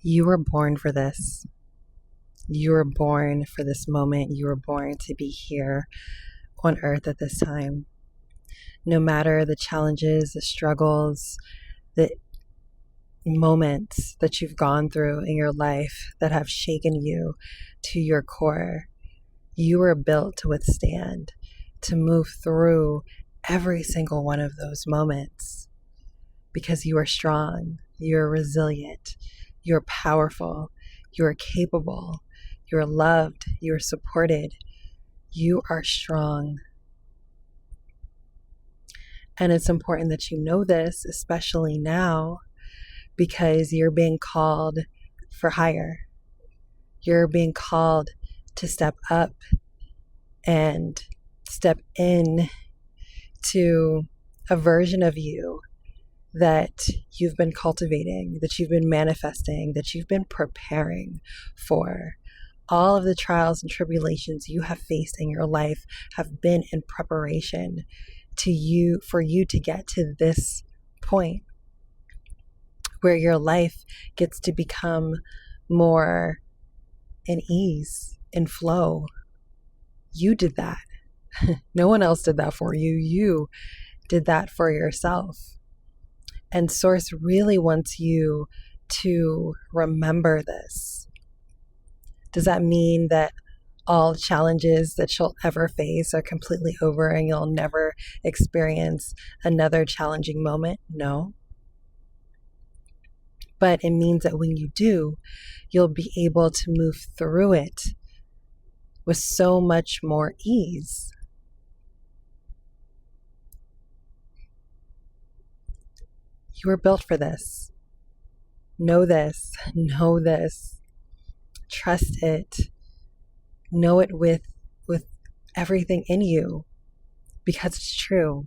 You were born for this. You were born for this moment. You were born to be here on earth at this time. No matter the challenges, the struggles, the moments that you've gone through in your life that have shaken you to your core, you were built to withstand, to move through every single one of those moments because you are strong, you're resilient, you're powerful, you're capable, you're loved, you're supported, you are strong. And it's important that you know this, especially now, because you're being called for higher. You're being called to step up and step in to a version of you that you've been cultivating, that you've been manifesting, that you've been preparing for. All of the trials and tribulations you have faced in your life have been in preparation for you to get to this point where your life gets to become more in ease, in flow. You did that. No one else did that for you. You did that for yourself. And Source really wants you to remember this. Does that mean that all challenges that you'll ever face are completely over and you'll never experience another challenging moment? No. But it means that when you do, you'll be able to move through it with so much more ease. You were built for this. Know this. Know this. Trust it. Know it with everything in you, because it's true.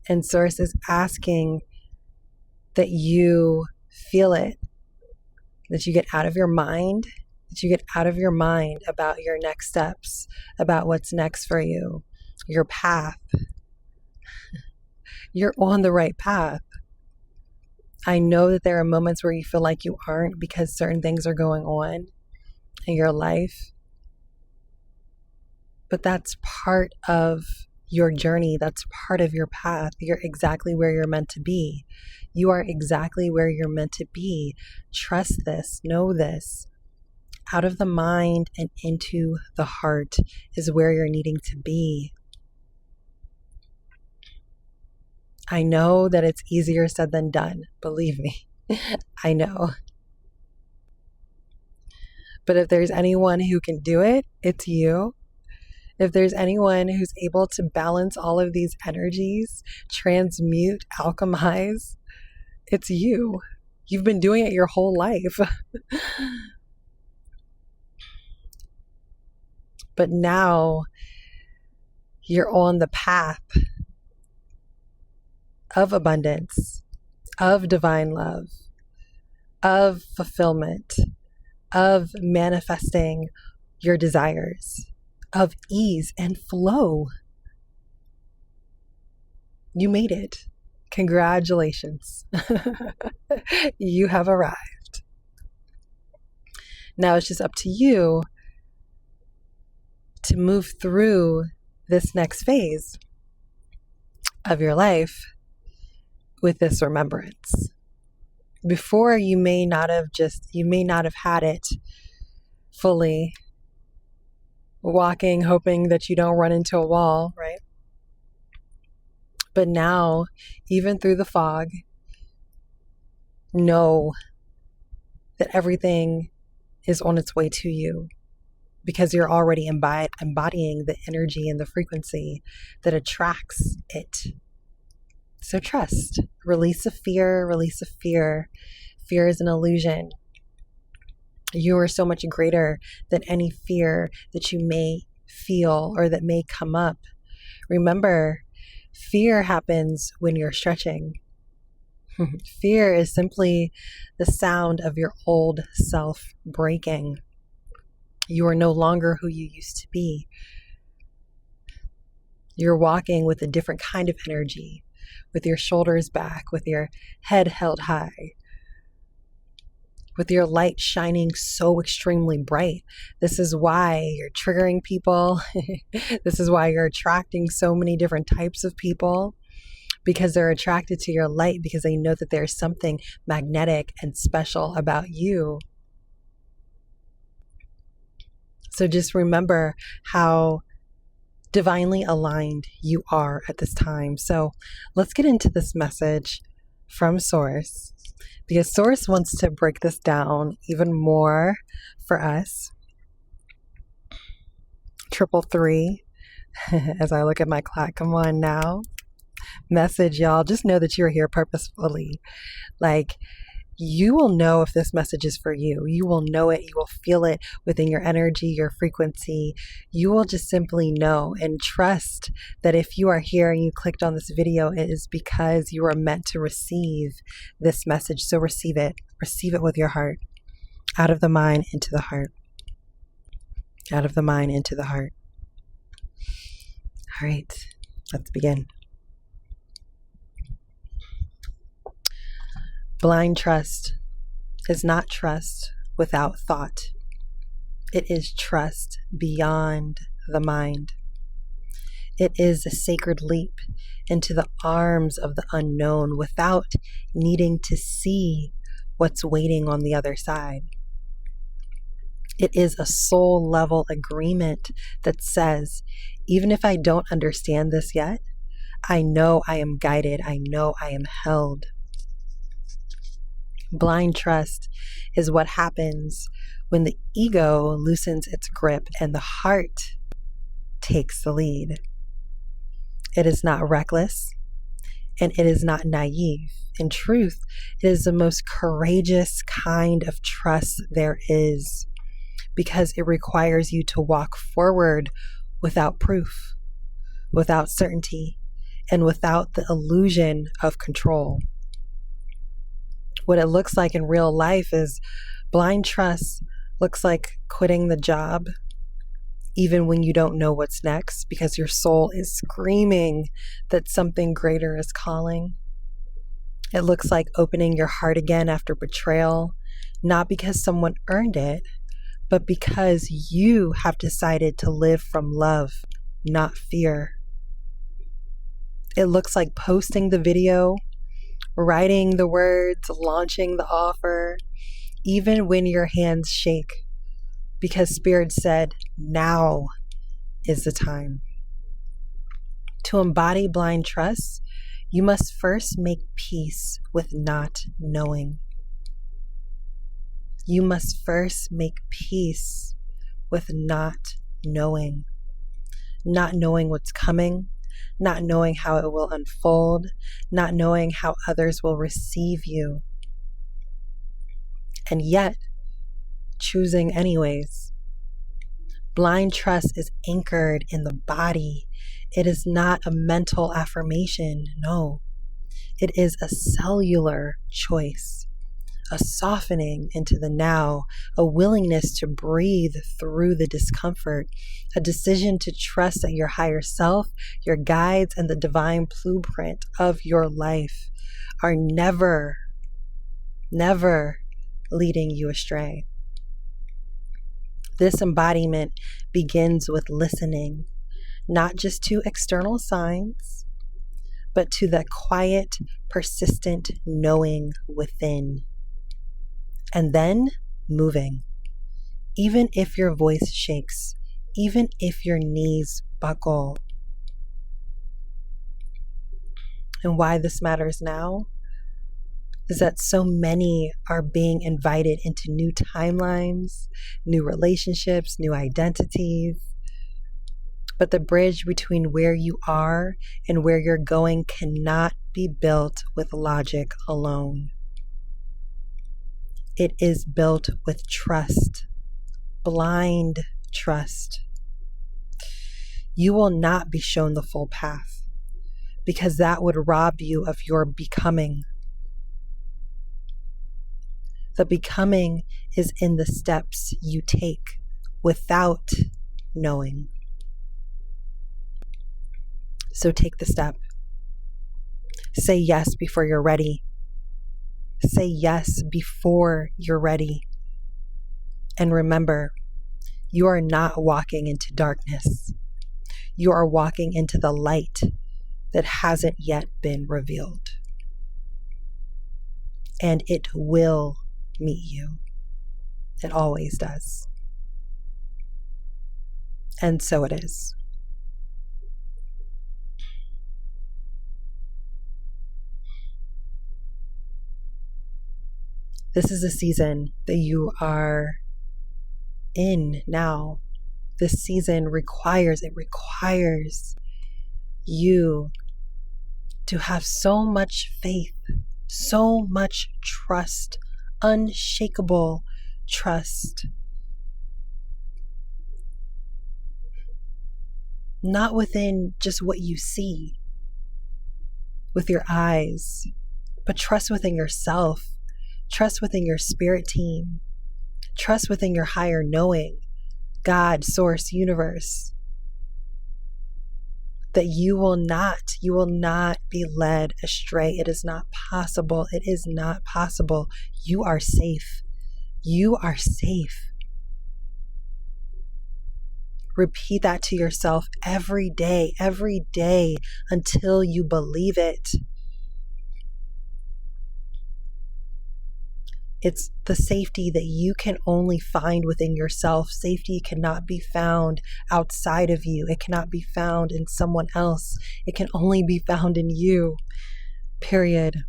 And Source is asking that you feel it, that you get out of your mind, about your next steps, about what's next for you, your path. You're on the right path. I know that there are moments where you feel like you aren't because certain things are going on in your life, but that's part of your journey. That's part of your path. You're exactly where you're meant to be. You are exactly where you're meant to be. Trust this. Know this. Out of the mind and into the heart is where you're needing to be. I know that it's easier said than done. Believe me. I know. But if there's anyone who can do it, it's you. If there's anyone who's able to balance all of these energies, transmute, alchemize, it's you. You've been doing it your whole life. But now you're on the path of abundance, of divine love, of fulfillment, of manifesting your desires, of ease and flow. You made it. Congratulations. You have arrived. Now it's just up to you to move through this next phase of your life with this remembrance. Before, you may not have had it fully, walking, hoping that you don't run into a wall, right? But now, even through the fog, know that everything is on its way to you because you're already embodying the energy and the frequency that attracts it. So trust. Release the fear. Release the fear. Fear is an illusion. You are so much greater than any fear that you may feel or that may come up. Remember, fear happens when you're stretching. Fear is simply the sound of your old self breaking. You are no longer who you used to be. You're walking with a different kind of energy, with your shoulders back, with your head held high, with your light shining so extremely bright. This is why you're triggering people. This is why you're attracting so many different types of people, because they're attracted to your light because they know that there's something magnetic and special about you. So just remember how divinely aligned you are at this time. So let's get into this message from Source, because Source wants to break this down even more for us. 333, as I look at my clock, come on now. Message, y'all. Just know that you're here purposefully. Like, you will know if this message is for you. You will know it. You will feel it within your energy, your frequency. You will just simply know and trust that if you are here and you clicked on this video, it is because you are meant to receive this message. So receive it. Receive it with your heart. Out of the mind into the heart. Out of the mind into the heart. All right, let's begin. Blind trust is not trust without thought. It is trust beyond the mind. It is a sacred leap into the arms of the unknown without needing to see what's waiting on the other side. It is a soul level agreement that says, even if I don't understand this yet, I know I am guided. I know I am held. Blind trust is what happens when the ego loosens its grip and the heart takes the lead. It is not reckless and it is not naive. In truth, it is the most courageous kind of trust there is, because it requires you to walk forward without proof, without certainty, and without the illusion of control. What it looks like in real life is blind trust looks like quitting the job even when you don't know what's next, because your soul is screaming that something greater is calling. It looks like opening your heart again after betrayal, not because someone earned it, but because you have decided to live from love, not fear. It looks like posting the video, writing the words, launching the offer, even when your hands shake, because Spirit said, now is the time. To embody blind trust, you must first make peace with not knowing. You must first make peace with not knowing. Not knowing what's coming, not knowing how it will unfold, not knowing how others will receive you. And yet, choosing anyways. Blind trust is anchored in the body. It is not a mental affirmation, no. It is a cellular choice, a softening into the now, a willingness to breathe through the discomfort, a decision to trust that your higher self, your guides, and the divine blueprint of your life are never leading you astray. This embodiment begins with listening, not just to external signs, but to the quiet, persistent knowing within. And then moving, even if your voice shakes, even if your knees buckle. And why this matters now is that so many are being invited into new timelines, new relationships, new identities. But the bridge between where you are and where you're going cannot be built with logic alone. It is built with trust, blind trust. You will not be shown the full path, because that would rob you of your becoming. The becoming is in the steps you take without knowing. So take the step. Say yes before you're ready. Say yes before you're ready. And remember, you are not walking into darkness. You are walking into the light that hasn't yet been revealed. And it will meet you. It always does. And so it is. This is a season that you are in now. This season requires you to have so much faith, so much trust, unshakable trust. Not within just what you see with your eyes, but trust within yourself, trust within your spirit team, trust within your higher knowing, God, source, universe, that you will not be led astray. It is not possible. It is not possible. You are safe. You are safe. Repeat that to yourself every day until you believe it. It's the safety that you can only find within yourself. Safety cannot be found outside of you. It cannot be found in someone else. It can only be found in you, period.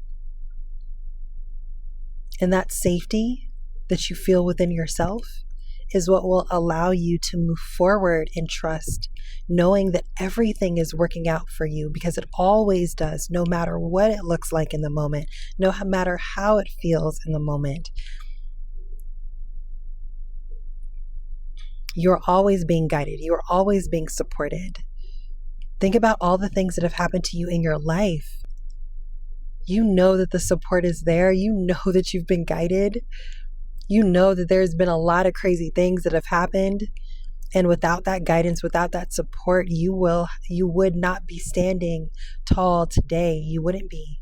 And that safety that you feel within yourself is what will allow you to move forward in trust, knowing that everything is working out for you, because it always does, no matter what it looks like in the moment, no matter how it feels in the moment. You're always being guided. You're always being supported. Think about all the things that have happened to you in your life. You know that the support is there. You know that you've been guided. You know that there's been a lot of crazy things that have happened. And without that guidance, without that support, you would not be standing tall today. You wouldn't be.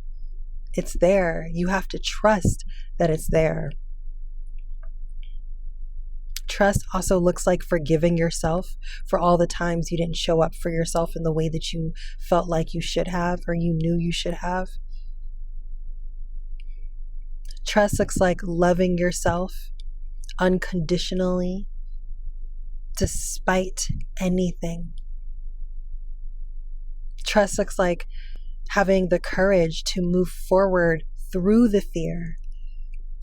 It's there. You have to trust that it's there. Trust also looks like forgiving yourself for all the times you didn't show up for yourself in the way that you felt like you should have or you knew you should have. Trust looks like loving yourself unconditionally, despite anything. Trust looks like having the courage to move forward through the fear,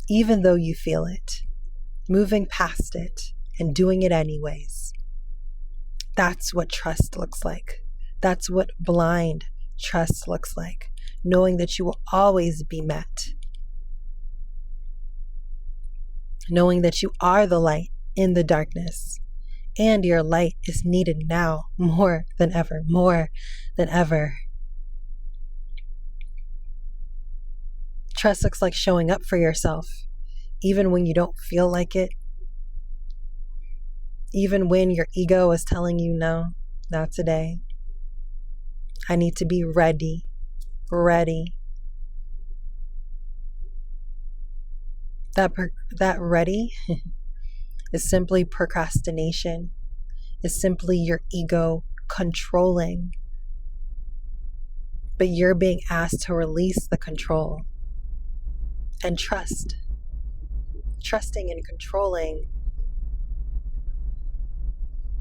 even though you feel it, moving past it and doing it anyways. That's what trust looks like. That's what blind trust looks like, knowing that you will always be met, knowing that you are the light in the darkness, and your light is needed now more than ever, more than ever. Trust looks like showing up for yourself, even when you don't feel like it, even when your ego is telling you, no, not today. I need to be ready. That ready is simply procrastination, is simply your ego controlling. But you're being asked to release the control and trust. Trusting and controlling,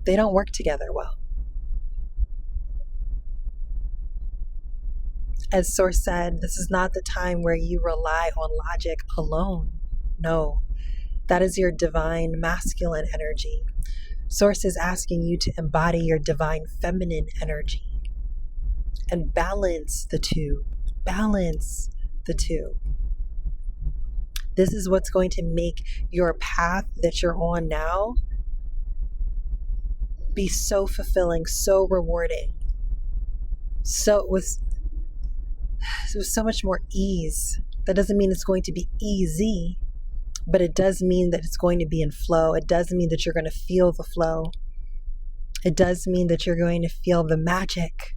they don't work together well. As Source said, this is not the time where you rely on logic alone. No, that is your divine masculine energy. Source is asking you to embody your divine feminine energy and balance the two. Balance the two. This is what's going to make your path that you're on now be so fulfilling, so rewarding, with so much more ease. That doesn't mean it's going to be easy, but it does mean that it's going to be in flow. It does mean that you're going to feel the flow. It does mean that you're going to feel the magic,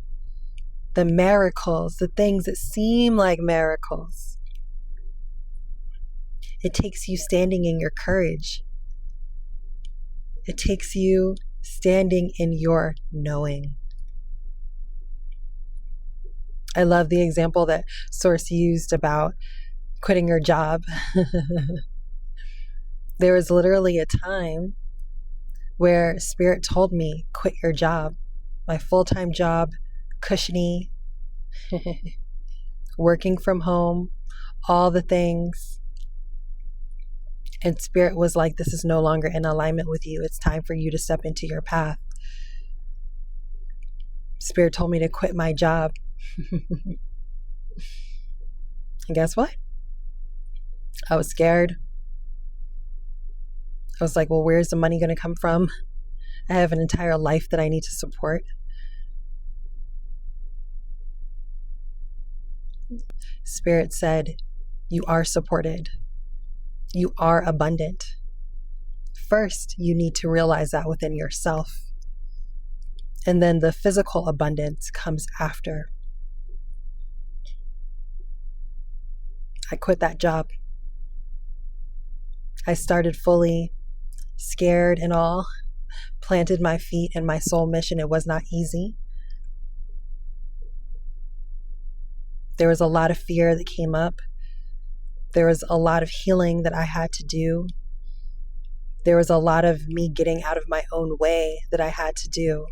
the miracles, the things that seem like miracles. It takes you standing in your courage. It takes you standing in your knowing. I love the example that Source used about quitting your job. There was literally a time where Spirit told me, quit your job. My full-time job, cushiony, working from home, all the things. And Spirit was like, this is no longer in alignment with you. It's time for you to step into your path. Spirit told me to quit my job. And guess what? I was scared. I was like, well, where's the money going to come from? I have an entire life that I need to support. Spirit said, you are supported. You are abundant. First, you need to realize that within yourself. And then the physical abundance comes after. I quit that job. I started fully scared and all, planted my feet in my soul mission. It was not easy. There was a lot of fear that came up. There was a lot of healing that I had to do. There was a lot of me getting out of my own way that I had to do.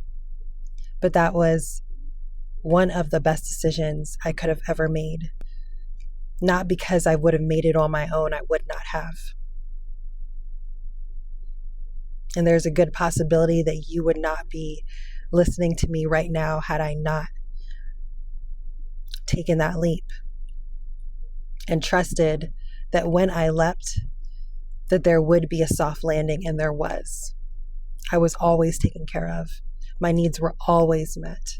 But that was one of the best decisions I could have ever made. Not because I would have made it on my own, I would not have. And there's a good possibility that you would not be listening to me right now had I not taken that leap and trusted that when I leapt, that there would be a soft landing, and there was. I was always taken care of. My needs were always met.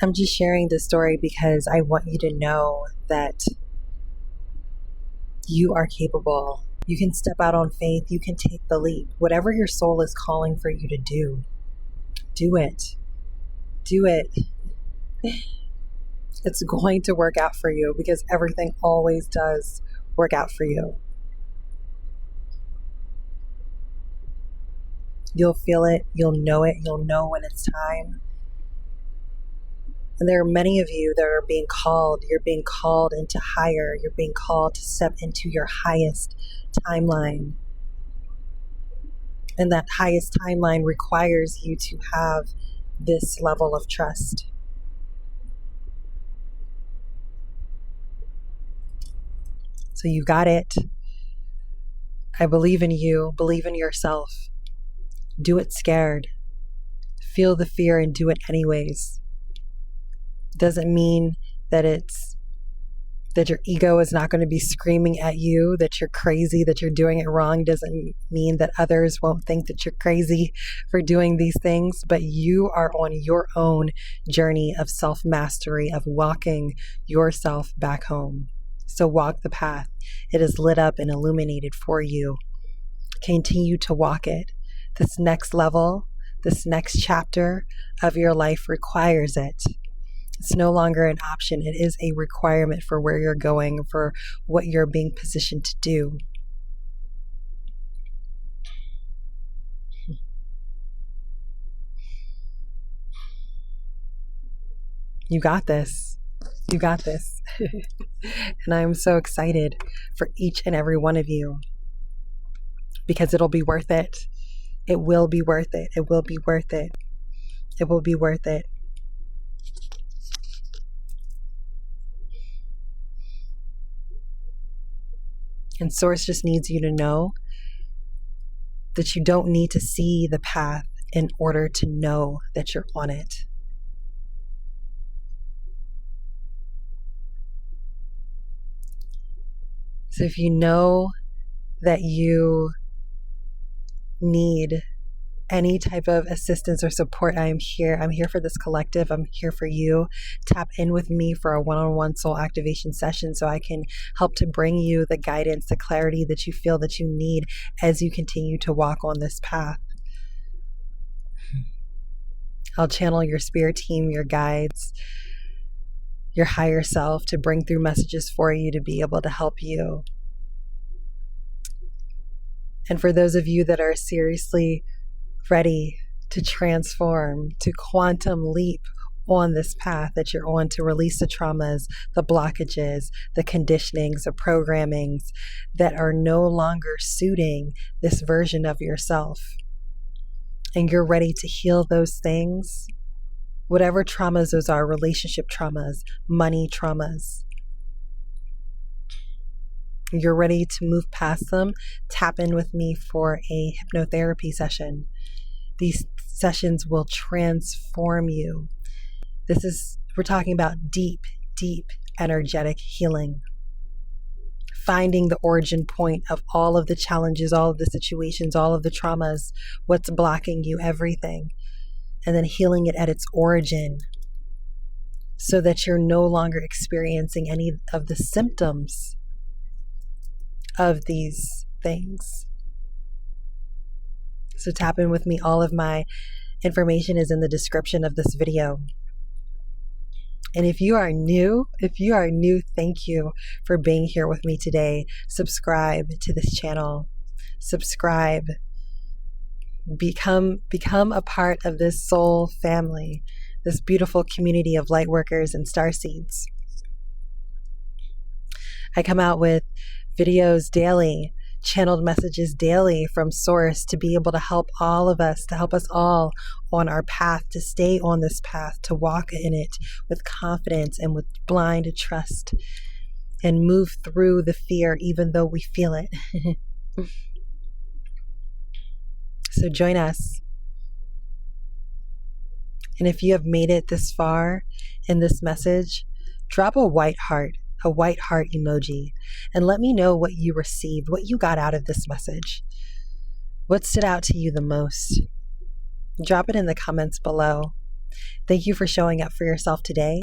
I'm just sharing this story because I want you to know that you are capable. You can step out on faith. You can take the leap. Whatever your soul is calling for you to do, do it. Do it. It's going to work out for you because everything always does work out for you. You'll feel it. You'll know it. You'll know when it's time. And there are many of you that are being called. You're being called into higher. You're being called to step into your highest timeline. And that highest timeline requires you to have this level of trust. So you got it. I believe in you. Believe in yourself. Do it scared. Feel the fear and do it anyways. Doesn't mean that your ego is not going to be screaming at you that you're crazy, that you're doing it wrong. Doesn't mean that others won't think that you're crazy for doing these things, but you are on your own journey of self-mastery, of walking yourself back home. So walk the path. It is lit up and illuminated for you. Continue to walk it. This next level, this next chapter of your life requires it. It's no longer an option. It is a requirement for where you're going, for what you're being positioned to do. You got this. You got this. And I'm so excited for each and every one of you because it'll be worth it. It will be worth it. It will be worth it. It will be worth it. And Source just needs you to know that you don't need to see the path in order to know that you're on it. So if you know that you need any type of assistance or support, I am here. I'm here for this collective. I'm here for you. Tap in with me for a one-on-one soul activation session so I can help to bring you the guidance, the clarity that you feel that you need as you continue to walk on this path. I'll channel your spirit team, your guides, your higher self to bring through messages for you to be able to help you And for those of you that are seriously ready to transform, to quantum leap on this path that you're on, to release the traumas, the blockages, the conditionings, the programmings that are no longer suiting this version of yourself, and you're ready to heal those things, whatever traumas those are, relationship traumas, money traumas, you're ready to move past them, tap in with me for a hypnotherapy session. These sessions will transform you. We're talking about deep, deep energetic healing. Finding the origin point of all of the challenges, all of the situations, all of the traumas, what's blocking you, everything. And then healing it at its origin so that you're no longer experiencing any of the symptoms of these things. So tap in with me. All of my information is in the description of this video. And if you are new, thank you for being here with me today. Subscribe to this channel. Subscribe. Become a part of this soul family, this beautiful community of light workers and starseeds. I come out with videos daily, channeled messages daily from Source to be able to help all of us, to help us all on our path, to stay on this path, to walk in it with confidence and with blind trust and move through the fear even though we feel it. So join us. And if you have made it this far in this message, drop a white heart emoji, and let me know what you received, what you got out of this message. What stood out to you the most? Drop it in the comments below. Thank you for showing up for yourself today.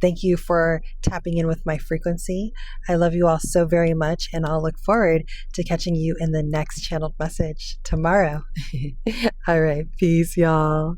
Thank you for tapping in with my frequency. I love you all so very much, and I'll look forward to catching you in the next channeled message tomorrow. All right, peace, y'all.